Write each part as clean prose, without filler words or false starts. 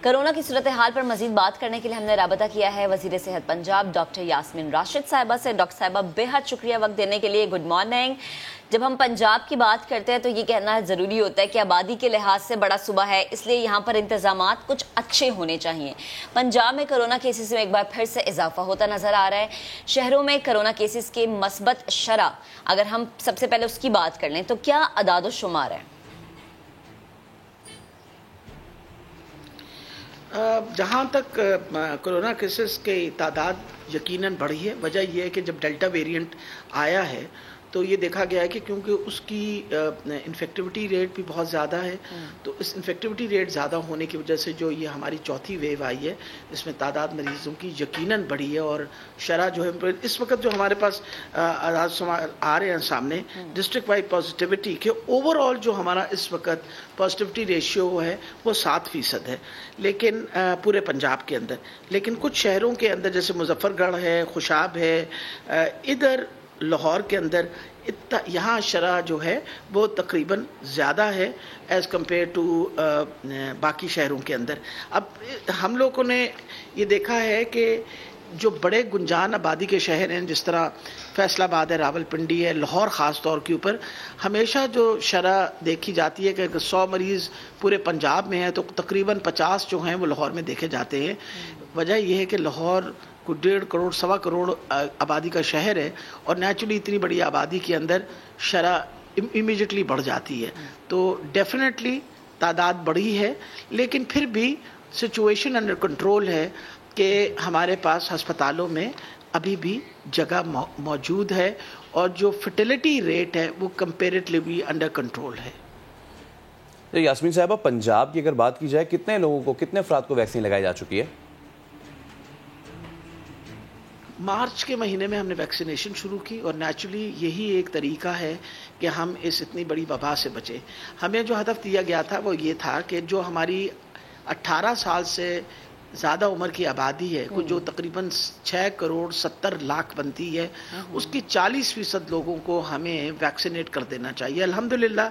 Corona کی صورتحال پر مزید بات کرنے کے لیے ہم نے رابطہ کیا ہے وزیر صحت پنجاب ڈاکٹر یاسمین راشد صاحبہ سے۔ ڈاکٹر صاحبہ بے حد شکریہ وقت دینے کے لیے، گڈ مارننگ۔ جب ہم پنجاب کی بات کرتے ہیں تو یہ کہنا ضروری ہوتا ہے کہ آبادی کے لحاظ سے بڑا صوبہ ہے، اس لیے یہاں پر انتظامات کچھ اچھے ہونے چاہیے۔ پنجاب میں کورونا کیسز میں ایک بار پھر سے اضافہ ہوتا نظر آ رہا ہے۔ شہروں میں کورونا کیسز کے مثبت شرح، اگر ہم سب سے پہلے اس کی بات کر لیں تو کیا اعداد و شمار ہے؟ جہاں تک کرونا کیسز کی تعداد یقیناً بڑھی ہے، وجہ یہ ہے کہ جب ڈیلٹا ویریئنٹ آیا ہے تو یہ دیکھا گیا ہے کہ کیونکہ اس کی انفیکٹیوٹی ریٹ بھی بہت زیادہ ہے، تو اس انفیکٹیوٹی ریٹ زیادہ ہونے کی وجہ سے جو یہ ہماری چوتھی ویو آئی ہے اس میں تعداد مریضوں کی یقیناً بڑھی ہے، اور شرح جو ہے اس وقت جو ہمارے پاس آ رہے ہیں سامنے ڈسٹرکٹ وائڈ پازیٹیوٹی کے اوور آل جو ہمارا اس وقت پازیٹیوٹی ریشیو ہے وہ 7% ہے، لیکن پورے پنجاب کے اندر، لیکن کچھ شہروں کے اندر جیسے مظفر گڑھ ہے، خوشاب ہے، ادھر لاہور کے اندر یہاں شرح جو ہے وہ تقریباً زیادہ ہے ایز کمپیئر ٹو باقی شہروں کے اندر۔ اب ہم لوگوں نے یہ دیکھا ہے کہ جو بڑے گنجان آبادی کے شہر ہیں جس طرح فیصل آباد ہے، راول پنڈی ہے، لاہور خاص طور کے اوپر ہمیشہ جو شرح دیکھی جاتی ہے کہ اگر 100 مریض پورے پنجاب میں ہیں تو تقریباً 50 جو ہیں وہ لاہور میں دیکھے جاتے ہیں۔ وجہ یہ ہے کہ لاہور کو 1.5 کروڑ 1.25 کروڑ آبادی کا شہر ہے، اور نیچرلی اتنی بڑی آبادی کے اندر شرح امیجیٹلی بڑھ جاتی ہے، تو ڈیفینیٹلی تعداد بڑھی ہے، لیکن پھر بھی سچویشن انڈر کنٹرول ہے کہ ہمارے پاس ہسپتالوں میں ابھی بھی جگہ موجود ہے، اور جو فرٹیلٹی ریٹ ہے وہ کمپیریٹیولی انڈر کنٹرول ہے۔ یاسمین صاحبہ، پنجاب کی اگر بات کی جائے کتنے لوگوں کو، کتنے افراد کو ویکسین لگائی جا چکی ہے؟ مارچ کے مہینے میں ہم نے ویکسینیشن شروع کی، اور نیچرلی یہی ایک طریقہ ہے کہ ہم اس اتنی بڑی وبا سے بچیں۔ ہمیں جو ہدف دیا گیا تھا وہ یہ تھا کہ جو ہماری 18 سال سے زیادہ عمر کی آبادی ہے، جو تقریباً 6 کروڑ 70 لاکھ بنتی ہے، اس کی 40% لوگوں کو ہمیں ویکسینیٹ کر دینا چاہیے۔ الحمدللہ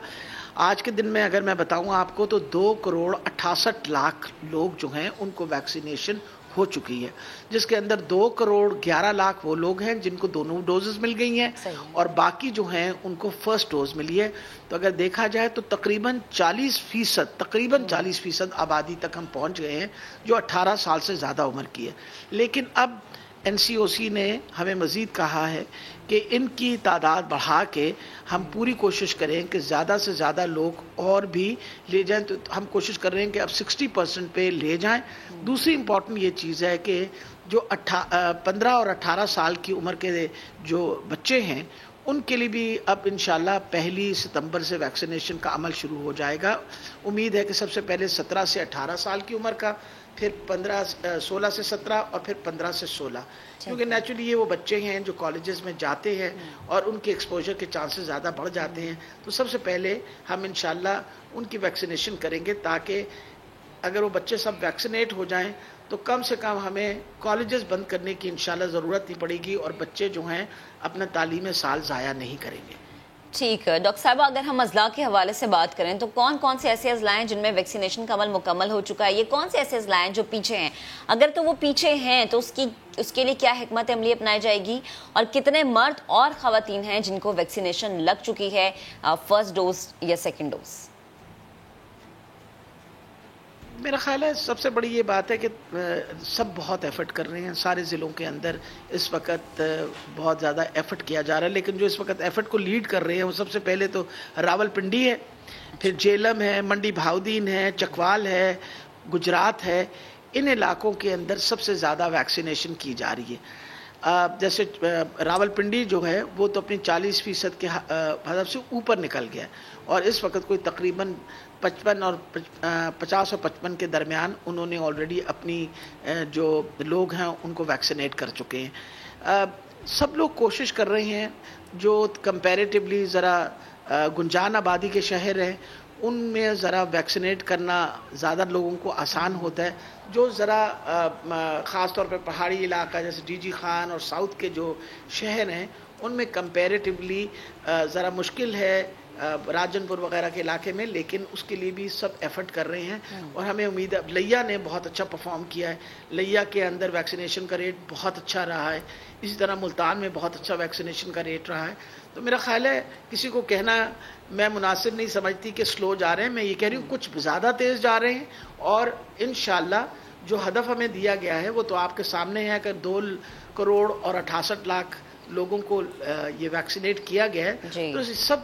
آج کے دن میں اگر میں بتاؤں آپ کو تو 2 کروڑ 68 لاکھ لوگ جو ہیں ان کو ویکسینیشن ہو چکی ہے، جس کے اندر 2 کروڑ 11 لاکھ وہ لوگ ہیں جن کو دونوں ڈوزز مل گئی ہیں، اور باقی جو ہیں ان کو فرسٹ ڈوز ملی ہے۔ تو اگر دیکھا جائے تو تقریباً 40% آبادی تک ہم پہنچ گئے ہیں جو 18 سال سے زیادہ عمر کی ہے۔ لیکن اب NCOC نے ہمیں مزید کہا ہے کہ ان کی تعداد بڑھا کے ہم پوری کوشش کریں کہ زیادہ سے زیادہ لوگ اور بھی لے جائیں، تو ہم کوشش کر رہے ہیں کہ اب 60% پہ لے جائیں۔ دوسری امپورٹنٹ یہ چیز ہے کہ جو 15 اور 18 سال کی عمر کے جو بچے ہیں ان کے لیے بھی اب انشاءاللہ 1 ستمبر سے ویکسینیشن کا عمل شروع ہو جائے گا۔ امید ہے کہ سب سے پہلے 17 سے 18 سال کی عمر کا، پھر 16 سے 17 اور پھر 15 سے 16، کیونکہ نیچرلی یہ وہ بچے ہیں جو کالجز میں جاتے ہیں اور ان کے ایکسپوجر کے چانسز زیادہ بڑھ جاتے ہیں۔ تو سب سے پہلے ہم انشاءاللہ ان کی ویکسینیشن کریں گے، تاکہ اگر وہ بچے سب ویکسینیٹ ہو جائیں تو کم سے کم ہمیں کالجز بند کرنے کی انشاءاللہ ضرورت نہیں پڑے گی، اور بچے جو ہیں اپنا تعلیمی سال ضائع نہیں کریں گے۔ ٹھیک ہے ڈاکٹر صاحبہ، اگر ہم اضلاع کے حوالے سے بات کریں تو کون کون سے ایسے اضلاع ہیں جن میں ویکسینیشن کا عمل مکمل ہو چکا ہے؟ یہ کون سے ایسے اضلاع ہیں جو پیچھے ہیں؟ اگر تو وہ پیچھے ہیں تو اس کے لیے کیا حکمت عملی اپنائی جائے گی، اور کتنے مرد اور خواتین ہیں جن کو ویکسینیشن لگ چکی ہے، فرسٹ ڈوز یا سیکنڈ ڈوز؟ میرا خیال ہے سب سے بڑی یہ بات ہے کہ سب بہت ایفرٹ کر رہے ہیں، سارے ضلعوں کے اندر اس وقت بہت زیادہ ایفرٹ کیا جا رہا ہے، لیکن جو اس وقت ایفرٹ کو لیڈ کر رہے ہیں وہ سب سے پہلے تو راول پنڈی ہے، پھر جیلم ہے، منڈی بہاؤدین ہے، چکوال ہے، گجرات ہے۔ ان علاقوں کے اندر سب سے زیادہ ویکسینیشن کی جا رہی ہے۔ جیسے راول پنڈی جو ہے وہ تو اپنی 40% کے ہدف سے اوپر نکل گیا، اور اس وقت کوئی تقریباً 50 اور 55 کے درمیان انہوں نے آلریڈی اپنی جو لوگ ہیں ان کو ویکسینیٹ کر چکے ہیں۔ سب لوگ کوشش کر رہے ہیں، جو کمپیریٹیولی ذرا گنجان آبادی کے شہر ہیں ان میں ذرا ویکسینیٹ کرنا زیادہ لوگوں کو آسان ہوتا ہے، جو ذرا خاص طور پہ پہاڑی علاقہ جیسے ڈی جی خان اور ساؤتھ کے جو شہر ہیں ان میں کمپیریٹیولی ذرا مشکل ہے راجنپور وغیرہ کے علاقے میں، لیکن اس کے لیے بھی سب ایفرٹ کر رہے ہیں اور ہمیں امید ہے. لیا نے بہت اچھا پرفارم کیا ہے، لیا کے اندر ویکسینیشن کا ریٹ بہت اچھا رہا ہے، اسی طرح ملتان میں بہت اچھا ویکسینیشن کا ریٹ رہا ہے. تو میرا خیال ہے کسی کو کہنا میں مناسب نہیں سمجھتی کہ سلو جا رہے ہیں، میں یہ کہہ رہی ہوں کچھ زیادہ تیز جا رہے ہیں، اور انشاءاللہ جو ہدف ہمیں دیا گیا ہے وہ تو آپ کے سامنے ہے کہ 2 کروڑ اور 68 لاکھ لوگوں کو یہ ویکسینیٹ کیا گیا ہے. جی. تو سب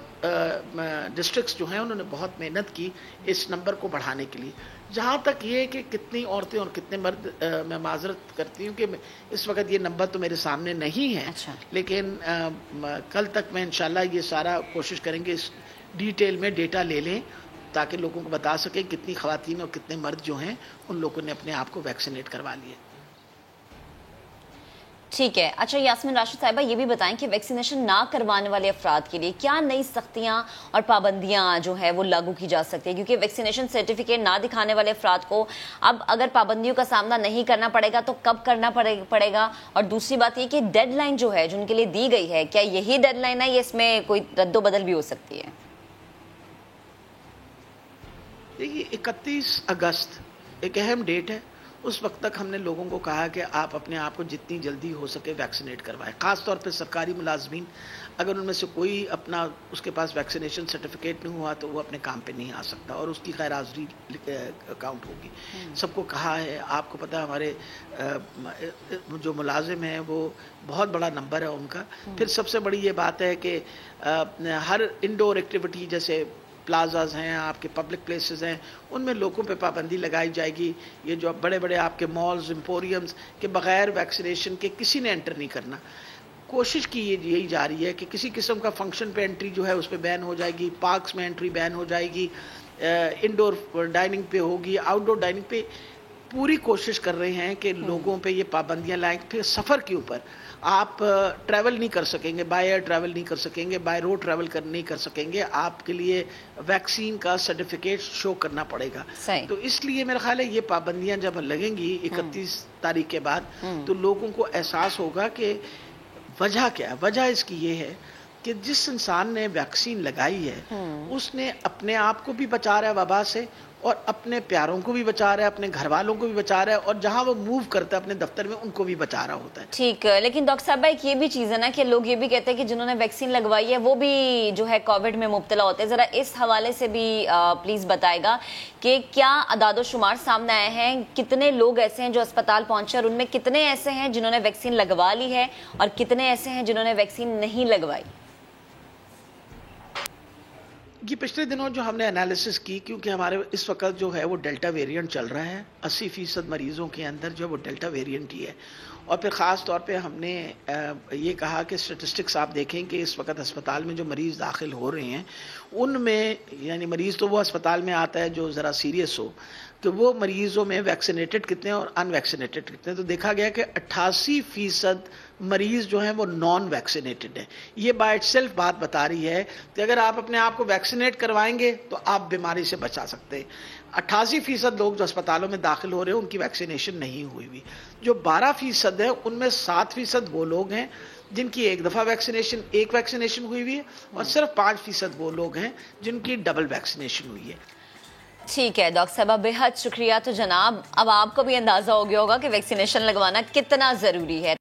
ڈسٹرکٹس جو ہیں انہوں نے بہت محنت کی اس نمبر کو بڑھانے کے لیے. جہاں تک یہ کہ کتنی عورتیں اور کتنے مرد، میں معذرت کرتی ہوں کہ اس وقت یہ نمبر تو میرے سامنے نہیں ہے، اچھا. لیکن کل تک میں انشاءاللہ یہ سارا کوشش کریں گے اس ڈیٹیل میں ڈیٹا لے لیں تاکہ لوگوں کو بتا سکیں کتنی خواتین اور کتنے مرد جو ہیں ان لوگوں نے اپنے آپ کو ویکسینیٹ کروا لیے. ٹھیک ہے. اچھا یاسمین راشد صاحبہ، یہ بھی بتائیں کہ ویکسینیشن نہ کروانے والے افراد کے لیے کیا نئی سختیاں اور پابندیاں جو ہے وہ لاگو کی جا سکتی ہیں، کیونکہ ویکسینیشن سرٹیفکیٹ نہ دکھانے والے افراد کو اب اگر پابندیوں کا سامنا نہیں کرنا پڑے گا تو کب کرنا پڑے گا؟ اور دوسری بات یہ کہ ڈیڈ لائن جو ہے جو ان کے لیے دی گئی ہے، کیا یہی ڈیڈ لائن ہے یا اس میں کوئی رد و بدل بھی ہو سکتی ہے؟ دیکھیے 31 اگست ایک اہم ڈیٹ ہے. اس وقت تک ہم نے لوگوں کو کہا کہ آپ اپنے آپ کو جتنی جلدی ہو سکے ویکسینیٹ کروائیں. خاص طور پہ سرکاری ملازمین، اگر ان میں سے کوئی اپنا اس کے پاس ویکسینیشن سرٹیفکیٹ نہیں ہوا تو وہ اپنے کام پہ نہیں آ سکتا اور اس کی غیر حاضری اکاؤنٹ ہوگی. سب کو کہا ہے. آپ کو پتہ ہمارے جو ملازم ہیں وہ بہت بڑا نمبر ہے ان کا. پھر سب سے بڑی یہ بات ہے کہ ہر انڈور ایکٹیویٹی جیسے پلازاز ہیں، آپ کے پبلک پلیسز ہیں، ان میں لوگوں پہ پابندی لگائی جائے گی. یہ جو بڑے بڑے آپ کے مالز، امپورینز کے بغیر ویکسینیشن کے کسی نے انٹر نہیں کرنا. کوشش کی یہی جا رہی ہے کہ کسی قسم کا فنکشن پہ انٹری جو ہے اس پہ بین ہو جائے گی، پارکس میں انٹری بین ہو جائے گی، انڈور ڈائننگ پہ ہوگی، آؤٹ ڈور ڈائننگ پہ. پوری کوشش کر رہے ہیں کہ لوگوں پہ یہ پابندیاں لائیں. پھر سفر کے اوپر آپ ٹریول نہیں کر سکیں گے، بائی ایئر ٹریول نہیں کر سکیں گے، بائی روڈ ٹریول نہیں کر سکیں گے. آپ کے لیے ویکسین کا سرٹیفکیٹ شو کرنا پڑے گا. تو اس لیے میرا خیال ہے یہ پابندیاں جب لگیں گی 31 تاریخ کے بعد تو لوگوں کو احساس ہوگا کہ وجہ کیا ہے. وجہ اس کی یہ ہے کہ جس انسان نے ویکسین لگائی ہے اس نے اپنے آپ کو بھی بچا رہا ہے وبا سے، اور اپنے پیاروں کو بھی بچا رہا ہے، اپنے گھر والوں کو بھی بچا رہا ہے، اور جہاں وہ موو کرتا ہے اپنے دفتر میں ان کو بھی بچا رہا ہوتا ہے. ٹھیک. لیکن ڈاکٹر صاحب ایک یہ بھی چیز ہے نا کہ لوگ یہ بھی کہتے ہیں کہ جنہوں نے ویکسین لگوائی ہے وہ بھی جو ہے کووڈ میں مبتلا ہوتے ہیں. ذرا اس حوالے سے بھی پلیز بتائے گا کہ کیا اعداد و شمار سامنے آئے ہیں، کتنے لوگ ایسے ہیں جو اسپتال پہنچے اور ان میں کتنے ایسے ہیں جنہوں نے ویکسین لگوا لی ہے اور کتنے ایسے ہیں جنہوں نے ویکسین نہیں لگوائی؟ یہ پچھلے دنوں جو ہم نے انالیسس کی، کیونکہ ہمارے اس وقت جو ہے وہ ڈیلٹا ویریئنٹ چل رہا ہے، 80% مریضوں کے اندر جو ہے وہ ڈیلٹا ویریئنٹ ہی ہے. اور پھر خاص طور پہ ہم نے یہ کہا کہ اسٹیٹسٹکس آپ دیکھیں کہ اس وقت اسپتال میں جو مریض داخل ہو رہے ہیں ان میں، یعنی مریض تو وہ اسپتال میں آتا ہے جو ذرا سیریس ہو، کہ وہ مریضوں میں ویکسینیٹڈ کتنے اور ان ویکسینیٹڈ کتنے. تو دیکھا گیا کہ 88% مریض جو ہیں وہ نان ویکسینیٹڈ ہیں. یہ بائی اٹ سیلف بات بتا رہی ہے کہ اگر آپ اپنے آپ کو ویکسینیٹ کروائیں گے تو آپ بیماری سے بچا سکتے ہیں. 88% لوگ جو اسپتالوں میں داخل ہو رہے ہیں ان کی ویکسینیشن نہیں ہوئی ہوئی. جو 12% ہے ان میں 7% وہ لوگ ہیں جن کی ایک دفعہ ایک ویکسینیشن ہوئی ہوئی ہے، اور صرف 5% وہ لوگ ہیں جن کی ڈبل ویکسینیشن ہوئی ہے. ٹھیک ہے ڈاکٹر صاحبہ، بے حد شکریہ. تو جناب اب آپ کو بھی اندازہ ہو گیا ہوگا کہ ویکسینیشن لگوانا کتنا ضروری ہے.